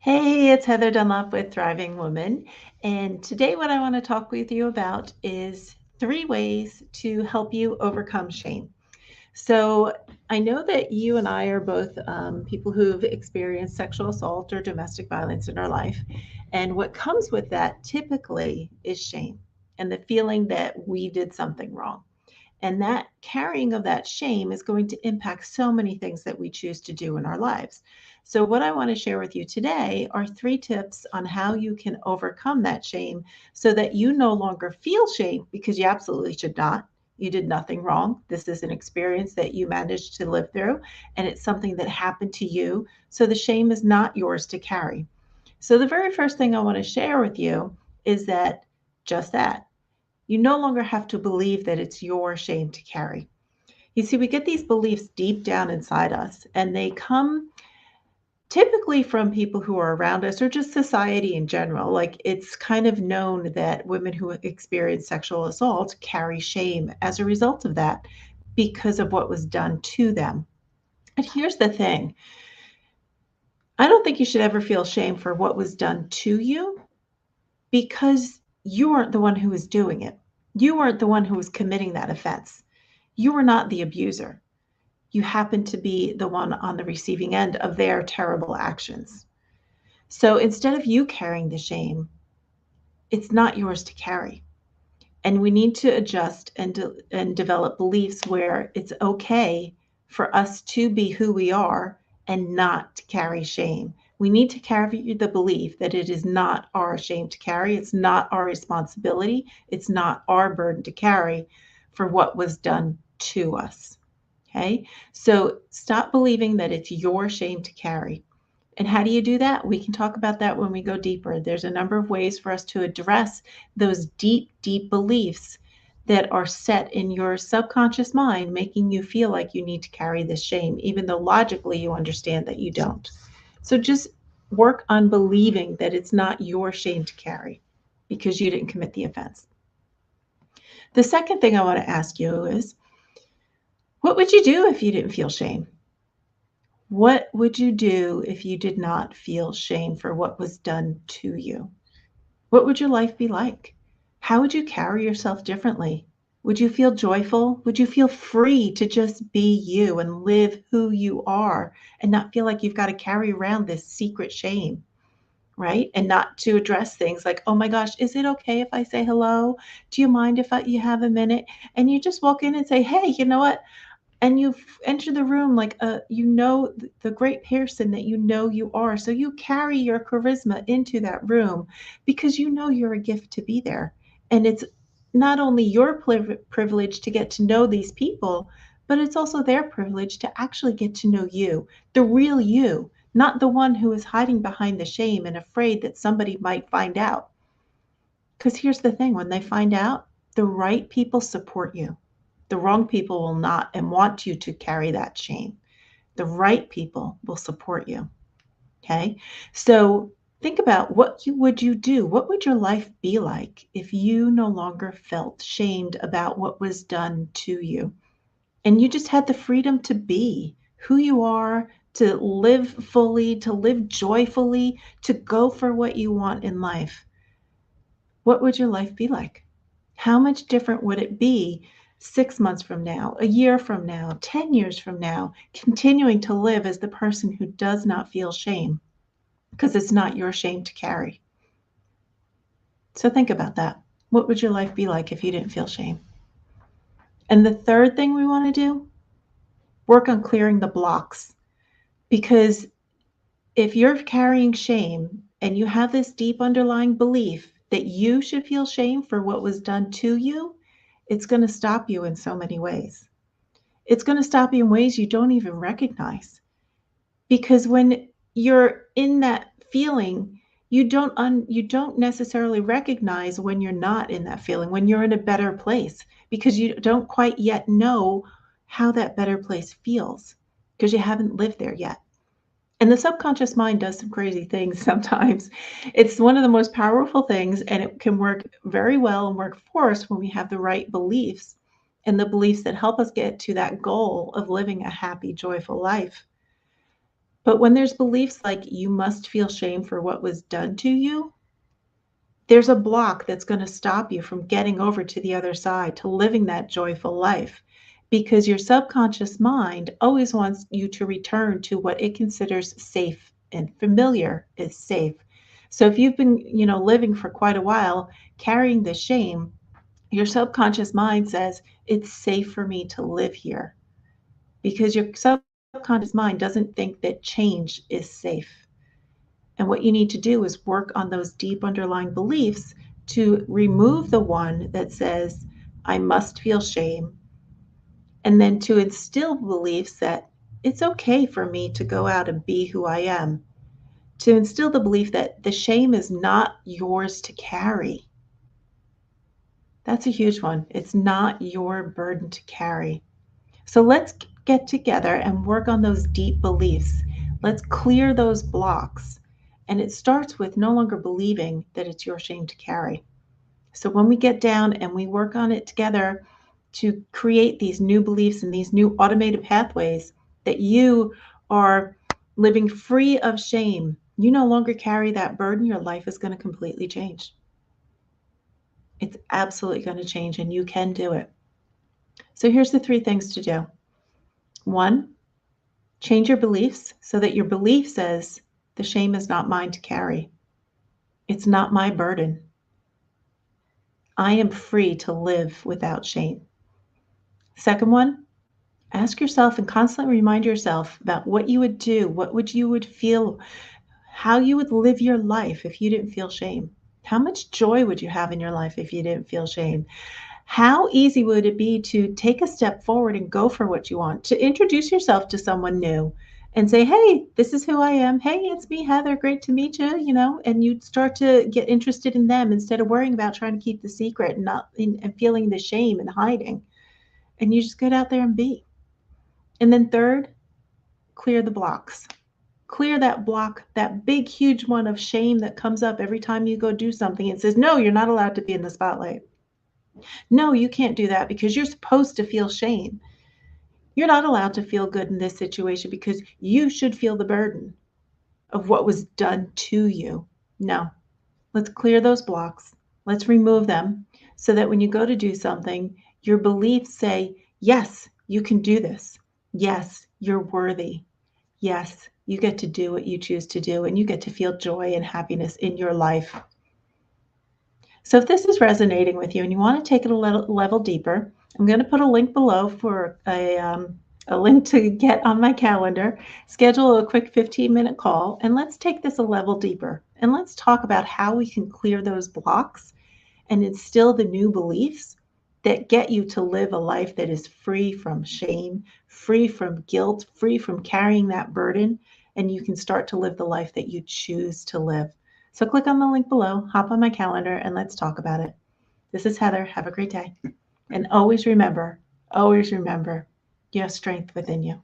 Hey, it's Heather Dunlop with Thriving Woman. And today, what I want to talk with you about is 3 ways to help you overcome shame. So, I know that you and I are both people who've experienced sexual assault or domestic violence in our life. And what comes with that typically is shame and the feeling that we did something wrong. And that carrying of that shame is going to impact so many things that we choose to do in our lives. So, what I want to share with you today are 3 tips on how you can overcome that shame so that you no longer feel shame because you absolutely should not. You did nothing wrong. This is an experience that you managed to live through, and it's something that happened to you. So, the shame is not yours to carry. So, the very first thing I want to share with you is that just that you no longer have to believe that it's your shame to carry. You see, we get these beliefs deep down inside us, and they come typically from people who are around us or just society in general. Like it's kind of known that women who experience sexual assault carry shame as a result of that because of what was done to them. And here's the thing, I don't think you should ever feel shame for what was done to you because you weren't the one who was doing it. You weren't the one who was committing that offense. You were not the abuser. You happen to be the one on the receiving end of their terrible actions. So instead of you carrying the shame, it's not yours to carry. And we need to adjust and develop beliefs where it's okay for us to be who we are and not to carry shame. We need to carry the belief that it is not our shame to carry. It's not our responsibility. It's not our burden to carry for what was done to us. Okay. So stop believing that it's your shame to carry. And how do you do that? We can talk about that when we go deeper. There's a number of ways for us to address those deep, deep beliefs that are set in your subconscious mind, making you feel like you need to carry this shame, even though logically you understand that you don't. So just work on believing that it's not your shame to carry because you didn't commit the offense. The second thing I want to ask you is, what would you do if you didn't feel shame? What would you do if you did not feel shame for what was done to you? What would your life be like? How would you carry yourself differently? Would you feel joyful? Would you feel free to just be you and live who you are and not feel like you've got to carry around this secret shame, right? And not to address things like, oh my gosh, is it okay if I say hello? Do you mind if you have a minute? And you just walk in and say, hey, you know what? And you enter the room like the great person that you know you are. So you carry your charisma into that room because you know you're a gift to be there. And it's not only your privilege to get to know these people, but it's also their privilege to actually get to know you, the real you, not the one who is hiding behind the shame and afraid that somebody might find out. Because here's the thing, when they find out, the right people support you. The wrong people will not and want you to carry that shame. The right people will support you. Okay. So think about would you do? What would your life be like if you no longer felt shamed about what was done to you? And you just had the freedom to be who you are, to live fully, to live joyfully, to go for what you want in life. What would your life be like? How much different would it be 6 months from now, a year from now, 10 years from now, continuing to live as the person who does not feel shame because it's not your shame to carry? So think about that. What would your life be like if you didn't feel shame? And the third thing we want to do, work on clearing the blocks. Because if you're carrying shame and you have this deep underlying belief that you should feel shame for what was done to you, it's going to stop you in so many ways. It's going to stop you in ways you don't even recognize. Because when you're in that feeling, you don't necessarily recognize when you're not in that feeling, when you're in a better place, because you don't quite yet know how that better place feels because you haven't lived there yet. And the subconscious mind does some crazy things sometimes. It's one of the most powerful things, and it can work very well and work for us when we have the right beliefs and the beliefs that help us get to that goal of living a happy, joyful life. But when there's beliefs like you must feel shame for what was done to you, there's a block that's going to stop you from getting over to the other side, to living that joyful life, because your subconscious mind always wants you to return to what it considers safe and familiar is safe. So if you've been, living for quite a while carrying the shame, your subconscious mind says it's safe for me to live here because your subconscious mind doesn't think that change is safe. And what you need to do is work on those deep underlying beliefs to remove the one that says, I must feel shame, and then to instill beliefs that it's okay for me to go out and be who I am. To instill the belief that the shame is not yours to carry. That's a huge one. It's not your burden to carry. So let's get together and work on those deep beliefs. Let's clear those blocks. And it starts with no longer believing that it's your shame to carry. So when we get down and we work on it together to create these new beliefs and these new automated pathways that you are living free of shame, you no longer carry that burden, your life is going to completely change. It's absolutely going to change, and you can do it. So here's the 3 things to do. 1, change your beliefs so that your belief says, the shame is not mine to carry. It's not my burden. I am free to live without shame. Second one, ask yourself and constantly remind yourself about what you would do, you would feel, how you would live your life if you didn't feel shame. How much joy would you have in your life if you didn't feel shame? How easy would it be to take a step forward and go for what you want, to introduce yourself to someone new and say, hey, this is who I am. Hey, it's me, Heather. Great to meet you, and you start to get interested in them instead of worrying about trying to keep the secret and feeling the shame and hiding. And you just get out there and be. And then third, clear the blocks. Clear that block, that big, huge one of shame that comes up every time you go do something and says, no, you're not allowed to be in the spotlight. No, you can't do that because you're supposed to feel shame. You're not allowed to feel good in this situation because you should feel the burden of what was done to you. No, let's clear those blocks. Let's remove them so that when you go to do something, your beliefs say, yes, you can do this. Yes, you're worthy. Yes, you get to do what you choose to do, and you get to feel joy and happiness in your life. So if this is resonating with you and you want to take it a level deeper, I'm going to put a link below for a link to get on my calendar, schedule a quick 15-minute call, and let's take this a level deeper. And let's talk about how we can clear those blocks and instill the new beliefs that get you to live a life that is free from shame, free from guilt, free from carrying that burden, and you can start to live the life that you choose to live. So click on the link below, hop on my calendar, and let's talk about it. This is Heather. Have a great day. And always remember, you have strength within you.